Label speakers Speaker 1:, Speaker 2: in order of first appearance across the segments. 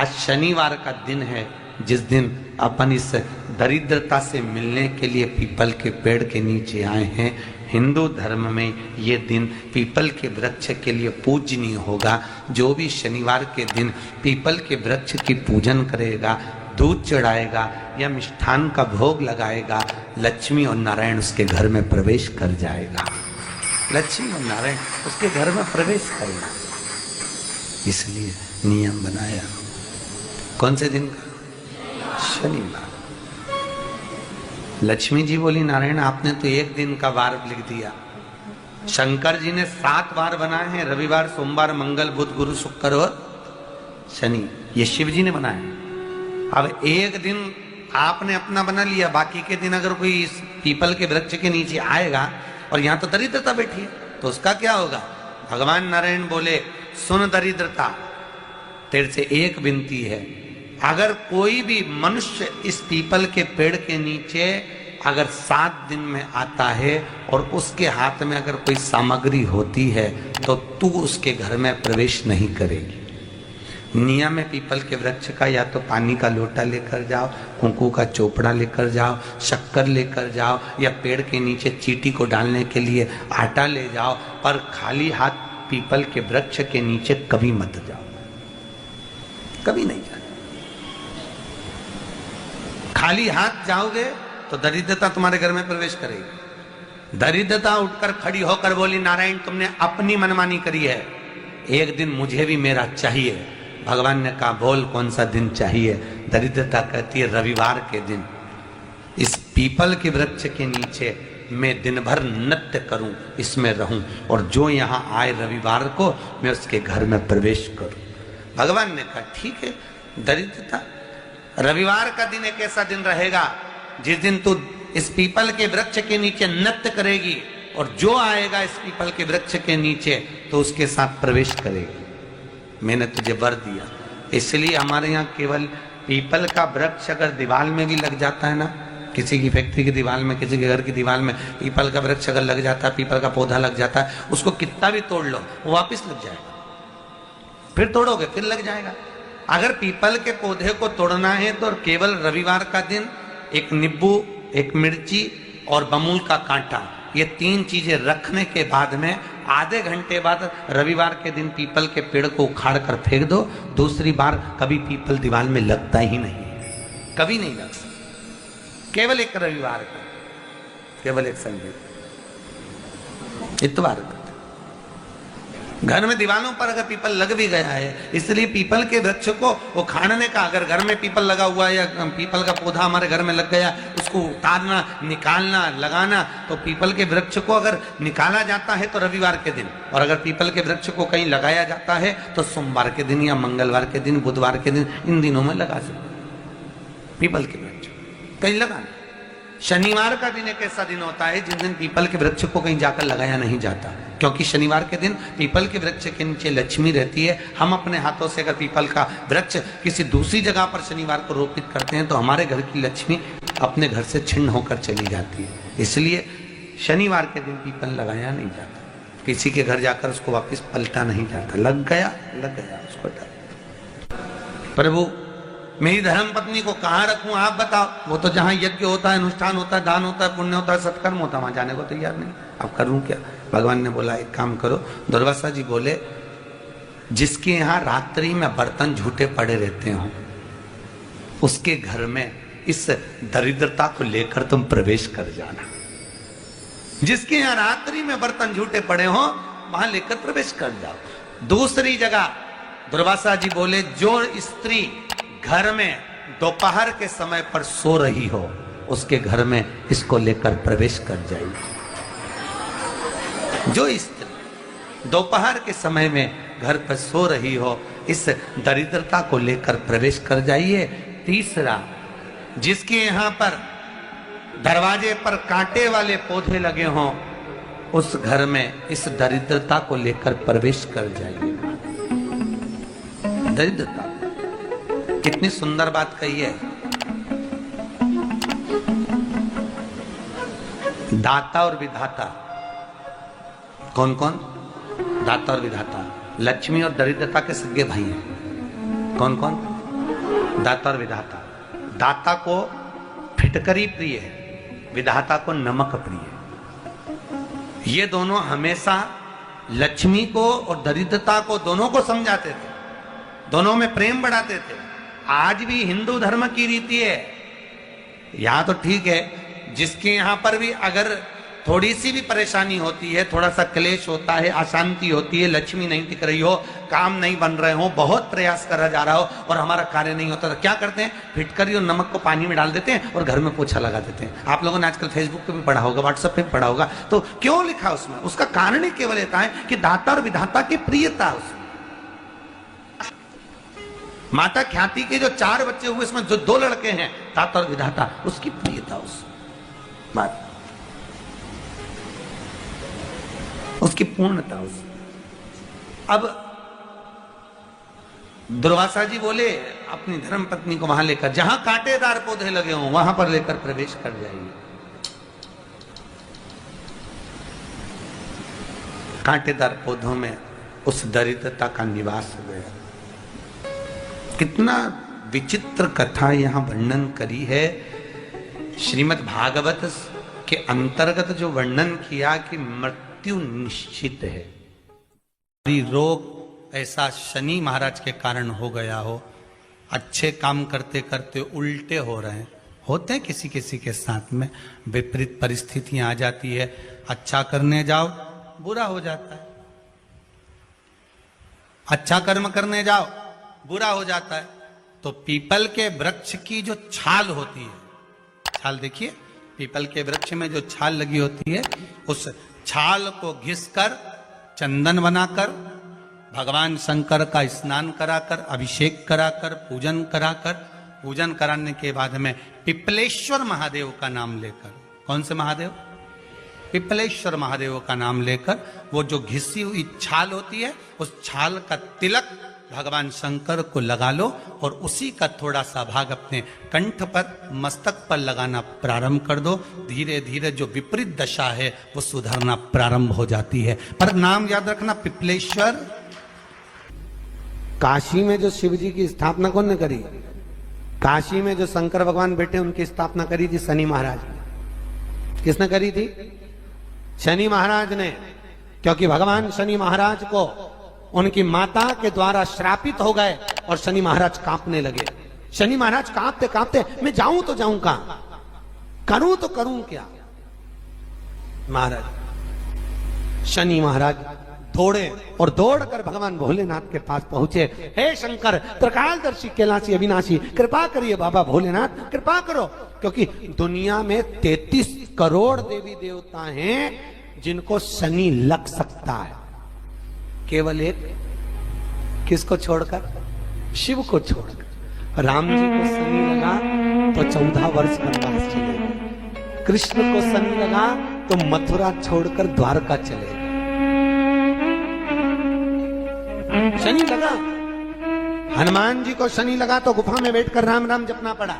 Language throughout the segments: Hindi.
Speaker 1: आज शनिवार का दिन है, जिस दिन अपन इस दरिद्रता से मिलने के लिए पीपल के पेड़ के नीचे आए हैं। हिंदू धर्म में ये दिन पीपल के वृक्ष के लिए पूजनीय होगा। जो भी शनिवार के दिन पीपल के वृक्ष की पूजन करेगा, दूध चढ़ाएगा या मिष्ठान का भोग लगाएगा, लक्ष्मी और नारायण उसके घर में प्रवेश कर जाएगा। लक्ष्मी और नारायण उसके घर में प्रवेश करेगा। इसलिए नियम बनाया। कौन से दिन का? शनिवार। लक्ष्मी जी बोली, नारायण आपने तो एक दिन का वार लिख दिया। शंकर जी ने 7 वार बनाए हैं, रविवार, सोमवार, मंगल, बुध, गुरु, शुक्र और शनि। ये शिव जी ने बनाया। अब एक दिन आपने अपना बना लिया, बाकी के दिन अगर कोई इस पीपल के वृक्ष के नीचे आएगा और यहाँ तो दरिद्रता बैठी है, तो उसका क्या होगा? भगवान नारायण बोले, सुन दरिद्रता, तेरे से एक विनती है, अगर कोई भी मनुष्य इस पीपल के पेड़ के नीचे अगर 7 दिन में आता है और उसके हाथ में अगर कोई सामग्री होती है तो तू उसके घर में प्रवेश नहीं करेगी। नियम है पीपल के वृक्ष का, या तो पानी का लोटा लेकर जाओ, कुंकू का चोपड़ा लेकर जाओ, शक्कर लेकर जाओ, या पेड़ के नीचे चींटी को डालने के लिए आटा ले जाओ, पर खाली हाथ पीपल के वृक्ष के नीचे कभी मत जाओ, कभी नहीं जाओ। खाली हाथ जाओगे तो दरिद्रता तुम्हारे घर में प्रवेश करेगी। दरिद्रता उठकर खड़ी होकर बोली, नारायण तुमने अपनी मनमानी करी है, एक दिन मुझे भी मेरा चाहिए। भगवान ने कहा, बोल कौन सा दिन चाहिए? दरिद्रता कहती है, रविवार के दिन इस पीपल के वृक्ष के नीचे मैं दिन भर नृत्य करूं, इसमें रहूं, और जो यहां आए रविवार को मैं उसके घर में प्रवेश करूं। भगवान ने कहा, ठीक है। दरिद्रता, रविवार का दिन एक ऐसा दिन रहेगा जिस दिन तू इस पीपल के वृक्ष के नीचे नृत्य करेगी, और जो आएगा इस पीपल के वृक्ष के नीचे तो उसके साथ प्रवेश करेगी। मैंने तुझे वर दिया। इसलिए हमारे यहाँ केवल पीपल का वृक्ष अगर दीवार में भी लग जाता है ना, किसी की फैक्ट्री की दीवार में, किसी के घर की दीवार में पीपल का वृक्ष अगर लग जाता है, पीपल का पौधा लग जाता है, उसको कितना भी तोड़ लो वो वापिस लग जाएगा। फिर तोड़ोगे फिर लग जाएगा। अगर पीपल के पौधे को तोड़ना है तो केवल रविवार का दिन एक नींबू, एक मिर्ची और बमूल का कांटा, ये 3 चीजें रखने के बाद में आधे घंटे बाद रविवार के दिन पीपल के पेड़ को उखाड़ कर फेंक दो। दूसरी बार कभी पीपल दीवार में लगता ही नहीं, कभी नहीं लग सकता। केवल एक रविवार का, केवल एक संडे, इतवार का। घर में दीवारों पर अगर पीपल लग भी गया है, इसलिए पीपल के वृक्ष को उखाड़ने का, अगर घर में पीपल लगा हुआ है या पीपल का पौधा हमारे घर में लग गया, उसको उतारना, निकालना, लगाना, तो पीपल के वृक्ष को अगर निकाला जाता है तो रविवार के दिन, और अगर पीपल के वृक्ष को कहीं लगाया जाता है तो सोमवार के दिन या मंगलवार के दिन, बुधवार के दिन, इन दिनों में लगा सकते पीपल के वृक्ष कहीं लगाना। शनिवार का दिन एक ऐसा दिन होता है जिस दिन पीपल के वृक्ष को कहीं जाकर लगाया नहीं जाता, क्योंकि शनिवार के दिन पीपल के वृक्ष के नीचे लक्ष्मी रहती है। हम अपने हाथों से अगर पीपल का वृक्ष किसी दूसरी जगह पर शनिवार को रोपित करते हैं तो हमारे घर की लक्ष्मी अपने घर से छिन्न होकर चली जाती है। इसलिए शनिवार के दिन पीपल लगाया नहीं जाता, किसी के घर जाकर उसको वापस पलटा नहीं जाता। लग गया उसको डाल। प्रभु मेरी धर्म पत्नी को कहाँ रखूं आप बताओ? वो तो जहां यज्ञ होता है, अनुष्ठान होता है, दान होता है, पुण्य होता है, सत्कर्म होता है, वहां जाने को तैयार नहीं। अब करूं क्या? भगवान ने बोला एक काम करो। दुर्वासा जी बोले, जिसके यहाँ रात्रि में बर्तन झूठे पड़े रहते हो उसके घर में इस दरिद्रता को लेकर तुम प्रवेश कर जाना। जिसके यहाँ रात्रि में बर्तन झूठे पड़े हो वहां लेकर प्रवेश कर जाओ। दूसरी जगह दुर्वासा जी बोले, जो स्त्री घर में दोपहर के समय पर सो रही हो उसके घर में इसको लेकर प्रवेश कर जाइए। जो स्त्री दोपहर के समय में घर पर सो रही हो इस दरिद्रता को लेकर प्रवेश कर जाइए। तीसरा, जिसके यहाँ पर दरवाजे पर कांटे वाले पौधे लगे हों उस घर में इस दरिद्रता को लेकर प्रवेश कर जाइए। दरिद्रता, कितनी सुंदर बात कही है। दाता और विधाता, कौन कौन? दाता और विधाता। लक्ष्मी और दरिद्रता के सगे भाई हैं। कौन कौन? दाता और विधाता। दाता को फिटकरी प्रिय है, विधाता को नमक प्रिय है। ये दोनों हमेशा लक्ष्मी को और दरिद्रता को दोनों को समझाते थे, दोनों में प्रेम बढ़ाते थे। आज भी हिंदू धर्म की रीति है, यहां तो ठीक है, जिसके यहां पर भी अगर थोड़ी सी भी परेशानी होती है, थोड़ा सा क्लेश होता है, अशांति होती है, लक्ष्मी नहीं टिक रही हो, काम नहीं बन रहे हो, बहुत प्रयास करा जा रहा हो और हमारा कार्य नहीं होता, तो क्या करते हैं? फिटकरी और नमक को पानी में डाल देते हैं और घर में पोछा लगा देते हैं। आप लोगों ने आजकल फेसबुक पे भी पढ़ा होगा, व्हाट्सएप पे भी पढ़ा होगा। तो क्यों लिखा उसमें? उसका कारण ही केवल इतना है कि दाता और विधाता की प्रियता उसमें। माता ख्याति के जो 4 बच्चे हुए, इसमें जो 2 लड़के हैं, दाता और विधाता, उसकी प्रियता उसकी पूर्णता उस। अब दुर्वासा जी बोले अपनी धर्म पत्नी को वहां लेकर, जहां कांटेदार पौधे लगे हों वहां पर लेकर प्रवेश कर जाइए। कांटेदार पौधों में उस दरिद्रता का निवास हो गया। कितना विचित्र कथा यहां वर्णन करी है। श्रीमद् भागवत के अंतर्गत जो वर्णन किया कि मृत्यु निश्चित है, रोग ऐसा शनि महाराज के कारण हो गया हो, अच्छे काम करते करते उल्टे हो रहे हैं, होते हैं किसी किसी के साथ में, विपरीत परिस्थितियां आ जाती है, अच्छा करने जाओ बुरा हो जाता है, अच्छा कर्म करने जाओ बुरा हो जाता है। तो पीपल के वृक्ष की जो छाल होती है, छाल देखिए, पीपल के वृक्ष में जो छाल लगी होती है, उस छाल को घिसकर चंदन बनाकर भगवान शंकर का स्नान कराकर, अभिषेक कराकर, पूजन कराने के बाद में पिपलेश्वर महादेव का नाम लेकर, कौन से महादेव? पिपलेश्वर महादेव का नाम लेकर वो जो घिसी हुई छाल होती है, उस छाल का तिलक भगवान शंकर को लगा लो और उसी का थोड़ा सा भाग अपने कंठ पर, मस्तक पर लगाना प्रारंभ कर दो। धीरे धीरे जो विपरीत दशा है वो सुधरना प्रारंभ हो जाती है। पर नाम याद रखना, पिपलेश्वर।
Speaker 2: काशी में जो शिव जी की स्थापना कौन ने करी? काशी में जो शंकर भगवान बैठे उनकी स्थापना करी थी शनि महाराज ने। किसने करी थी? शनि महाराज ने। क्योंकि भगवान शनि महाराज को उनकी माता के द्वारा श्रापित हो गए और शनि महाराज कांपने लगे। शनि महाराज कांपते कांपते, मैं जाऊं तो जाऊं कहां, करूं तो करूं क्या? महाराज शनि महाराज दौड़े और दौड़कर भगवान भोलेनाथ के पास पहुंचे। हे शंकर, त्रिकालदर्शी, कैलाशी, अविनाशी, कृपा करिए बाबा भोलेनाथ, कृपा करो। क्योंकि दुनिया में 33 करोड़ देवी देवता हैं जिनको शनि लग सकता है, केवल एक, किसको छोड़कर? शिव को छोड़कर। राम जी को शनि लगा तो 14 वर्ष वनवास चले, कृष्ण को शनि लगा तो मथुरा छोड़कर द्वारका चले। शनि लगा, हनुमान जी को शनि लगा तो गुफा में बैठकर राम राम जपना पड़ा।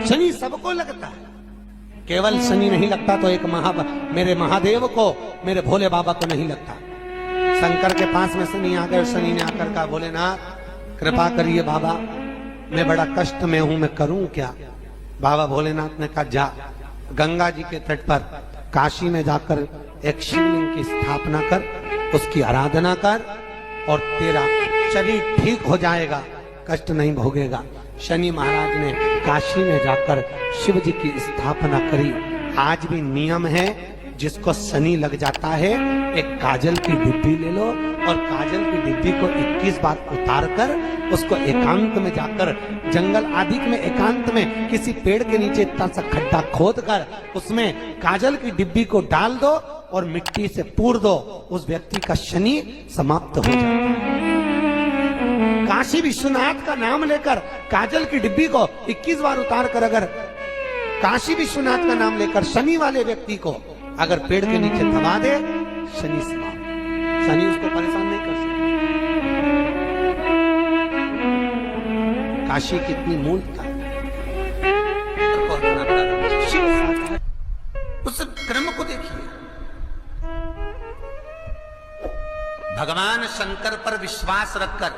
Speaker 2: शनि सबको लगता है, केवल शनि नहीं लगता तो एक मेरे महादेव को, मेरे भोले बाबा को नहीं लगता। शंकर के पास में शनि आ गए, शनि ने आकर कहा, भोलेनाथ कृपा करिए बाबा, मैं बड़ा कष्ट में हूं, मैं करूं क्या? बाबा भोलेनाथ ने कहा, जा गंगा जी के तट पर काशी में जाकर एक शिवलिंग की स्थापना कर, उसकी आराधना कर और तेरा शरीर ठीक हो जाएगा, कष्ट नहीं भोगेगा। शनि महाराज ने काशी में जाकर शिव जी की स्थापना करी। आज भी नियम है, जिसको शनि लग जाता है, एक काजल की डिब्बी ले लो और काजल की डिब्बी को 21 बार उतार कर उसको एकांत में जाकर, जंगल आदि में एकांत में किसी पेड़ के नीचे इतना सा खड्डा खोद कर उसमें काजल की डिब्बी को डाल दो और मिट्टी से पूर दो, उस व्यक्ति का शनि समाप्त हो जाता है। काशी विश्वनाथ का नाम लेकर काजल की डिब्बी को 21 बार उतार कर अगर काशी विश्वनाथ का नाम लेकर शनि वाले व्यक्ति को अगर पेड़ के नीचे दबा दे, शनि समाप्त, शनि उसको परेशान नहीं कर सकता। काशी कितनी मूलता है,
Speaker 1: उस क्रम को देखिए। भगवान शंकर पर विश्वास रखकर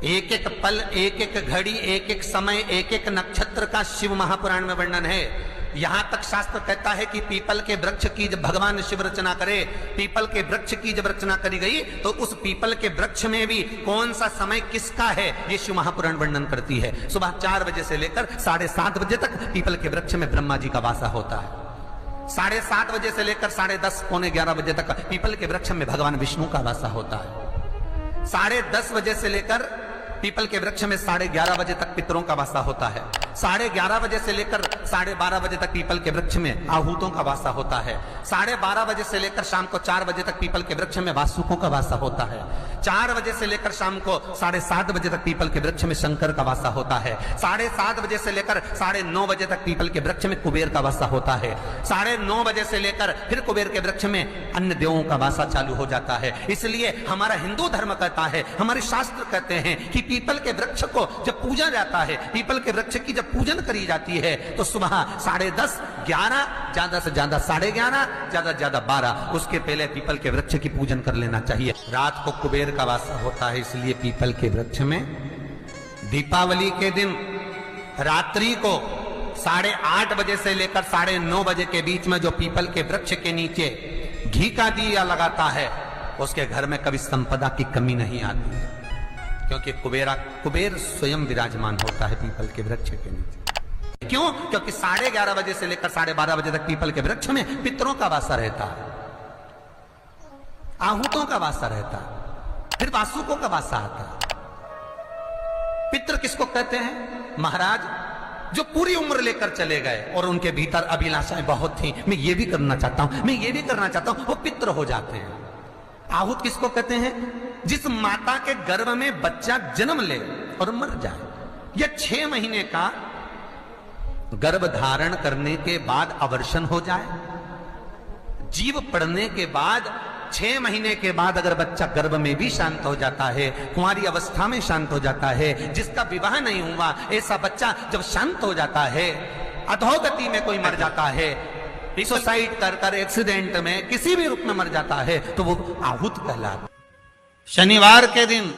Speaker 1: एक एक पल, एक एक घड़ी, एक एक समय, एक एक नक्षत्र का शिव महापुराण में वर्णन है। यहां तक शास्त्र कहता है कि पीपल के वृक्ष की जब भगवान शिव रचना करे, पीपल के वृक्ष की जब रचना करी गई तो उस पीपल के वृक्ष में भी कौन सा समय किसका है ये शिव महापुराण वर्णन करती है। सुबह 4 बजे से लेकर 7:30 बजे तक पीपल के वृक्ष में ब्रह्मा जी का वासा होता है। 7:30 बजे से लेकर 10:30 पौने 11 बजे तक पीपल के वृक्ष में भगवान विष्णु का वासा होता है। 10:30 बजे से लेकर पीपल के वृक्ष में 11:30 बजे तक पितरों का वासा होता है। 11:30 बजे से लेकर 12:30 बजे तक पीपल के वृक्ष में आहूतों का वासा होता है। 12:30 बजे से लेकर शाम को 4 बजे तक पीपल के वृक्ष में वासुकों का वासा होता है। 4 बजे से लेकर शाम को 7:30 बजे तक पीपल के वृक्ष में शंकर का वासा होता है। 7:30 बजे से लेकर 9:30 बजे तक पीपल के वृक्ष में कुबेर का वासा होता है। 9:30 बजे से लेकर फिर कुबेर के वृक्ष में अन्य देवों का वासा चालू हो जाता है। इसलिए हमारा हिंदू धर्म कहता है, हमारे शास्त्र कहते हैं कि पीपल के वृक्ष को जब पूजा जाता है, पीपल के वृक्ष की जब पूजन करी जाती है तो सुबह 10:30, 11, ज्यादा से ज्यादा 11:30, ज्यादा से ज्यादा 12, उसके पहले पीपल के वृक्ष की पूजन कर लेना चाहिए। रात को कुबेर का वासा होता है, इसलिए पीपल के वृक्ष में दीपावली के दिन रात्रि को 8:30 बजे से लेकर 9:30 बजे के बीच में जो पीपल के वृक्ष के नीचे घी का दिया लगाता है उसके घर में कभी संपदा की कमी नहीं आती है, क्योंकि कुबेर स्वयं विराजमान होता है पीपल के वृक्ष के नीचे। क्यों? क्योंकि 11:30 बजे से लेकर 12:30 बजे तक पीपल के वृक्ष में पितरों का वासा रहता है, आहूतों का वासा रहता है, फिर वासुकों का वासा आता है। पितृ किसको कहते हैं? महाराज जो पूरी उम्र लेकर चले गए और उनके भीतर अभिलाषाएं बहुत थी, मैं ये भी करना चाहता हूं, मैं ये भी करना चाहता हूं, वो पितृ हो जाते हैं। आहूत किसको कहते हैं? जिस माता के गर्भ में बच्चा जन्म ले और मर जाए, या 6 महीने का गर्भ धारण करने के बाद अवर्षण हो जाए, जीव पड़ने के बाद 6 महीने के बाद अगर बच्चा गर्भ में भी शांत हो जाता है, कुंवारी अवस्था में शांत हो जाता है, जिसका विवाह नहीं हुआ ऐसा बच्चा जब शांत हो जाता है, अधोगति में कोई मर जाता है, सुसाइड कर एक्सीडेंट में किसी भी रूप में मर जाता है तो वो आहूत कहलाता। शनिवार के दिन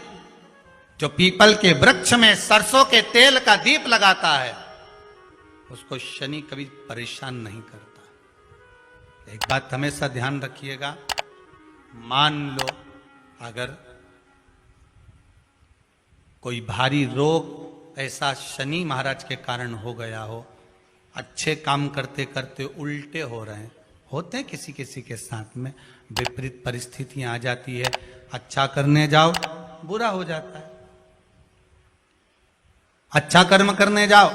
Speaker 1: जो पीपल के वृक्ष में सरसों के तेल का दीप लगाता है उसको शनि कभी परेशान नहीं करता। एक बात हमेशा ध्यान रखिएगा, मान लो अगर कोई भारी रोग ऐसा शनि महाराज के कारण हो गया हो, अच्छे काम करते करते उल्टे हो रहे हैं, होते हैं किसी किसी के साथ में, विपरीत परिस्थितियां आ जाती है, अच्छा करने जाओ बुरा हो जाता है, अच्छा कर्म करने जाओ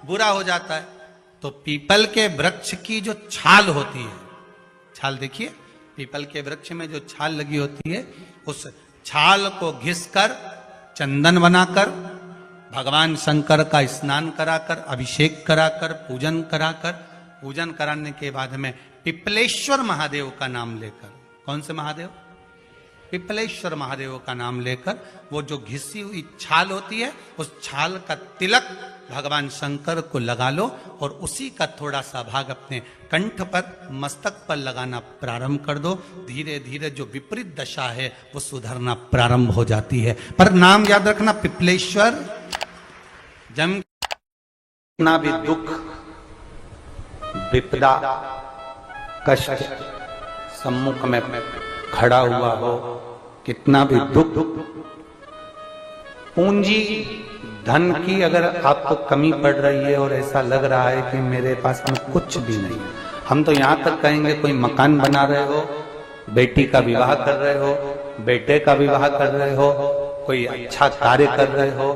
Speaker 1: बुरा हो जाता है। तो पीपल के वृक्ष की जो छाल होती है, छाल देखिए, पीपल के वृक्ष में जो छाल लगी होती है, उस छाल को घिसकर चंदन बनाकर भगवान शंकर का स्नान कराकर, अभिषेक कराकर, पूजन कराने के बाद में पिपलेश्वर महादेव का नाम लेकर, कौन से महादेव? पिपलेश्वर महादेव का नाम लेकर वो जो घिसी हुई छाल होती है उस छाल का तिलक भगवान शंकर को लगा लो और उसी का थोड़ा सा भाग अपने कंठ पर, मस्तक पर लगाना प्रारंभ कर दो। धीरे धीरे जो विपरीत दशा है वो सुधरना प्रारंभ हो जाती है। पर नाम याद रखना, पिपलेश्वर। जब कितना भी दुख, विपदा, कष्ट सम्मुख में खड़ा हुआ हो, कितना भी दुख, पूंजी धन की अगर आपको कमी पड़ रही है और ऐसा लग रहा है कि मेरे पास में कुछ भी नहीं, हम तो यहां तक कहेंगे कोई मकान बना रहे हो, बेटी का विवाह कर रहे हो, बेटे का विवाह कर रहे हो, कोई अच्छा कार्य कर रहे हो,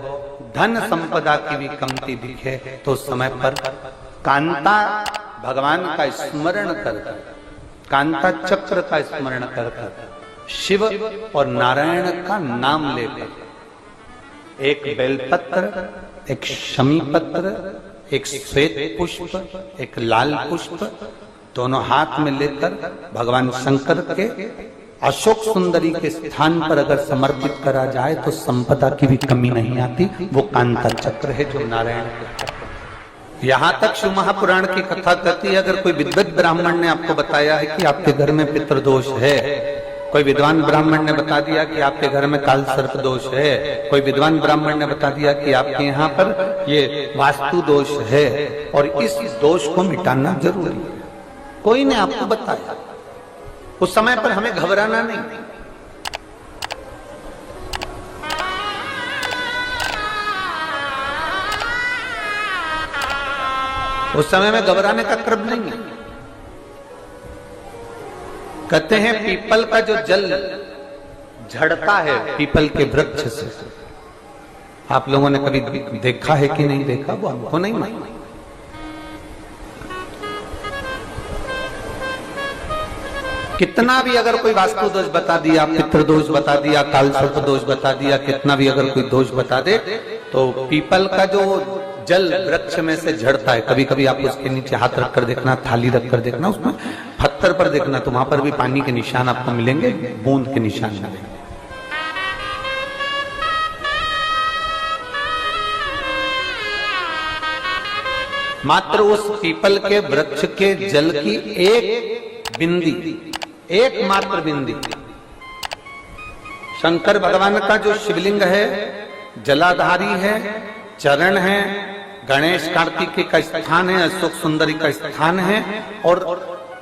Speaker 1: धन संपदा की भी कमती दिखे तो समय पर कांता भगवान का स्मरण कर, कांता चक्र का स्मरण कर, शिव और नारायण का नाम लेकर, एक बेलपत्र, एक शमी पत्र, एक श्वेत पुष्प, एक लाल पुष्प, दोनों हाथ में लेकर भगवान शंकर के अशोक सुंदरी के स्थान पर अगर समर्पित करा जाए तो संपदा की भी कमी नहीं आती। वो कांता चक्र है जो नारायण के। यहां तक शिव महापुराण की कथा कहती है, अगर कोई विद्वत ब्राह्मण ने आपको बताया है कि आपके घर में पितृदोष है, कोई विद्वान ब्राह्मण ने बता दिया कि आपके घर में काल सर्प दोष है, कोई विद्वान ब्राह्मण ने बता दिया कि आपके यहाँ पर ये वास्तु दोष है और इस दोष को मिटाना जरूरी है। कोई ने आपको बताया, उस समय पर हमें घबराना नहीं। उस समय में घबराने का क्रम नहीं है। कहते हैं पीपल का जो जल झड़ता है पीपल के वृक्ष से, आप लोगों ने कभी देखा है कि नहीं देखा, वो हमको नहीं मालूम। कितना भी अगर कोई वास्तु दोष बता दिया, पितृ दोष बता दिया, काल सर्प दोष बता दिया, कितना भी अगर कोई दोष बता दे, तो पीपल का जो जल वृक्ष में से झड़ता है, कभी कभी आप उसके नीचे हाथ रखकर देखना, थाली रखकर देखना, उसमें पत्थर पर देखना, तो वहां पर भी पानी के निशान आपको मिलेंगे, बूंद के निशान मिलेंगे। मात्र उस पीपल के वृक्ष के जल की एक बिंदी, एकमात्र बिंदी, शंकर भगवान का जो शिवलिंग है जलाधारी है, चरण है, गणेश कार्तिक का स्थान है, अशोक सुंदरी का स्थान है, और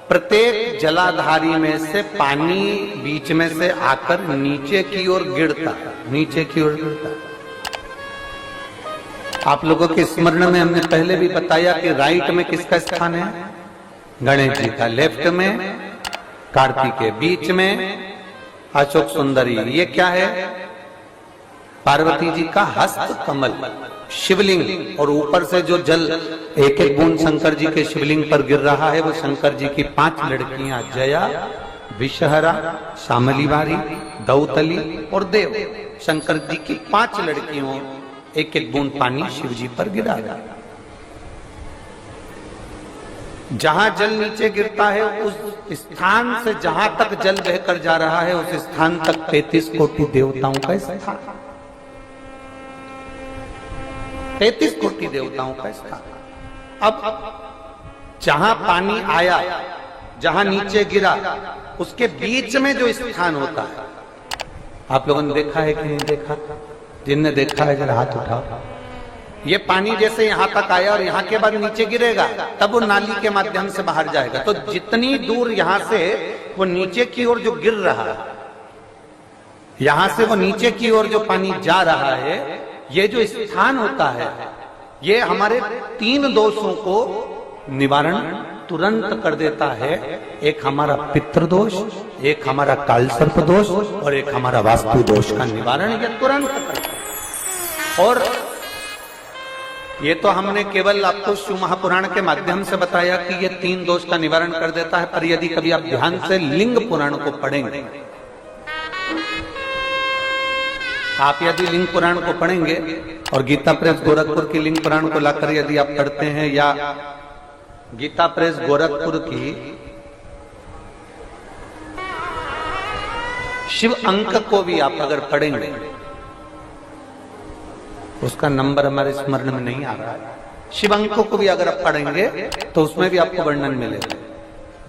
Speaker 1: प्रत्येक जलाधारी में से पानी बीच में से आकर नीचे की ओर गिरता है, नीचे की ओर गिरता है। आप लोगों के स्मरण में हमने पहले भी बताया कि राइट में किसका स्थान है, गणेश जी का, लेफ्ट में कार्तिकेय, बीच में अशोक सुंदरी। ये क्या है, पार्वती जी का हस्त कमल शिवलिंग, और ऊपर से जो जल एक एक बूंद शंकर जी के शिवलिंग पर गिर रहा है, वो शंकर जी की 5 लड़कियां जया, विषहरा, शामलीवारी, दौतली और देव, शंकर जी की 5 लड़कियों एक एक बूंद पानी शिव जी पर गिरा है। जहां जल नीचे गिरता है उस स्थान से जहां तक जल बहकर जा रहा है उस स्थान तक 33 कोटि देवताओं का स्थान, 33 कोटि देवताओं का स्थान। अब जहां पानी आया, जहां नीचे गिरा, उसके बीच में जो स्थान होता है, आप लोगों ने देखा है कि नहीं देखा? जिनने देखा है जरा हाथ उठाओ। ये पानी जैसे यहां तक आया और यहां के बाद नीचे गिरेगा, तब वो नाली के माध्यम से बाहर जाएगा। तो जितनी दूर यहां से वो नीचे की ओर जो गिर रहा है, यहां से वो नीचे की ओर जो पानी जा रहा है, ये जो स्थान होता है, ये हमारे 3 दोषों को निवारण तुरंत कर देता है। एक हमारा पितृदोष, एक हमारा काल सर्प दोष और एक हमारा वास्तु दोष का निवारण ये तुरंत करता है। और ये तो हमने केवल आपको शिव महापुराण के माध्यम से बताया कि ये 3 दोष का निवारण कर देता है, पर यदि कभी आप ध्यान से लिंग पुराण को पढ़ेंगे, आप यदि लिंग पुराण को पढ़ेंगे और गीता प्रेस गोरखपुर की लिंग पुराण को लाकर यदि आप पढ़ते हैं, या गीता प्रेस गोरखपुर की शिव अंक को भी आप अगर पढ़ेंगे, उसका नंबर हमारे स्मरण में नहीं आ रहा है, शिव अंकों को भी अगर आप पढ़ेंगे तो उसमें भी आपको वर्णन मिलेगा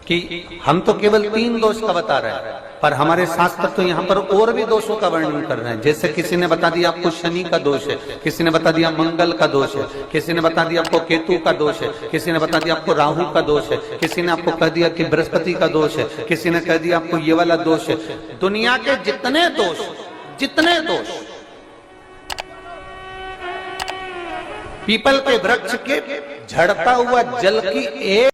Speaker 1: कि हम तो केवल 3 दोष का बता रहे हैं, पर हमारे शास्त्र तो यहाँ पर और भी दोषों का वर्णन कर रहे हैं। जैसे किसी ने बता दिया आपको शनि का दोष है, किसी ने बता दिया मंगल का दोष है, किसी ने बता दिया आपको केतु का दोष है, किसी ने बता दिया आपको राहु का दोष है, किसी ने आपको कह दिया कि बृहस्पति का दोष है, किसी ने कह दिया आपको ये वाला दोष है। दुनिया के जितने दोष पीपल के वृक्ष के झड़ता हुआ जल की एक